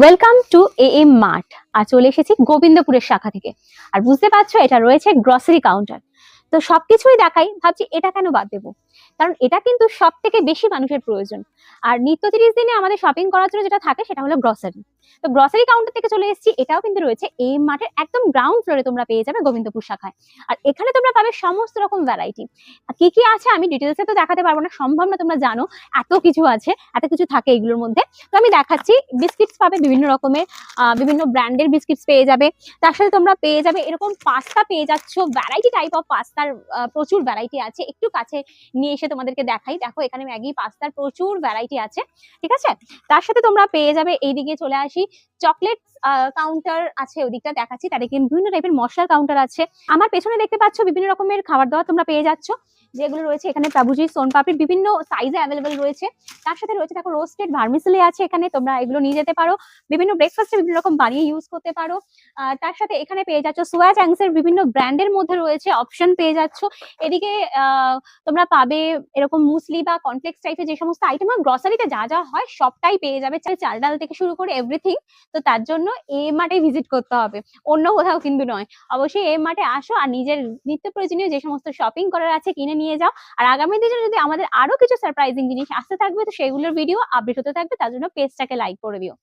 Welcome to AM mart. আর চলে এসেছি গোবিন্দপুরের শাখা থেকে। আর বুঝতে পারছো এটা রয়েছে গ্রসারি কাউন্টার। তো সবকিছুই দেখাই, ভাবছি এটা কেন বাদ দেবো, কারণ এটা কিন্তু সব থেকে বেশি মানুষের প্রয়োজন। আর নিত্য 30 দিনে আমাদের শপিং করার জন্য যেটা থাকে সেটা হলো গ্রসারি। তো গ্রসারি কাউন্টার থেকে চলে এসেছি, এটাও কিন্তু রয়েছে এএম মার্টের একদম গ্রাউন্ড ফ্লোরে, তোমরা পেয়ে যাবে গোবিন্দপুর শাখায়। আর এখানে তোমরা পাবে সমস্ত রকম ভ্যারাইটি। কি কি আছে আমি ডিটেলসে তো দেখাতে পারবো না, সম্ভব না, তোমরা জানো এত কিছু আছে, এত কিছু থাকে এগুলোর মধ্যে। তো আমি দেখাচ্ছি, বিস্কিটস পাবে বিভিন্ন রকমের, বিভিন্ন ব্র্যান্ডের বিস্কিটস পেয়ে যাবে। তার সাথে তোমরা পেয়ে যাবে এরকম পাস্তা পেয়ে যাচ্ছ, ভ্যারাইটি টাইপ অফ পাস্তার প্রচুর ভ্যারাইটি আছে। একটু কাছে নিয়ে এসে তোমাদেরকে দেখাই, দেখো এখানে ম্যাগি পাস্তার প্রচুর ভ্যারাইটি আছে, ঠিক আছে। তার সাথে তোমরা পেয়ে যাবে, এইদিকে চলে আসি, চকলেট কাউন্টার আছে, ওদিকটা দেখাচ্ছি। তার এখানে বিভিন্ন টাইপের মশলার কাউন্টার আছে। আমার পেছনে দেখতে পাচ্ছ বিভিন্ন রকমের খাবার দাবার তোমরা পেয়ে যাচ্ছ, যেগুলো রয়েছে এখানে প্রভুজি সোনপাপড়ি বিভিন্ন সাইজে অ্যাভেলেবেল রয়েছে। তার সাথে রয়েছে দেখো রোস্টেড ভার্মিসেলি আছে, এখানে তোমরা এগুলো নিয়ে যেতে পারো, বিভিন্ন ব্রেকফাস্টে বিভিন্ন রকম বানিয়ে ইউজ করতে পারো। তার সাথে এখানে পেয়ে যাচ্ছ সোয়া চ্যাংস এর বিভিন্ন ব্র্যান্ডের মধ্যে রয়েছে অপশন পেয়ে যাচ্ছ। এদিকে তোমরা পাবে এরকম মুসলি বা কমপ্লেক্স টাইপের যে সমস্ত আইটেম আর গ্রসারিতে যা যা হয় সবটাই পেয়ে যাবে, চাল ডাল থেকে শুরু করে এভরিথিং। তো তার জন্য এএম মার্টে ভিজিট করতে হবে, অন্য কোথাও কিন্তু নয়। অবশ্যই এএম মার্টে আসো আর নিজের নিত্য প্রয়োজনীয় যে সমস্ত শপিং করার আছে কিনে নিয়ে যাও। আর আগামী দিনে যদি আমাদের আরো কিছু সারপ্রাইজিং জিনিস আসতে থাকবে, তো সেগুলোর ভিডিও আপডেট হতে থাকবে, তার জন্য পেজটাকে লাইক করে দিও।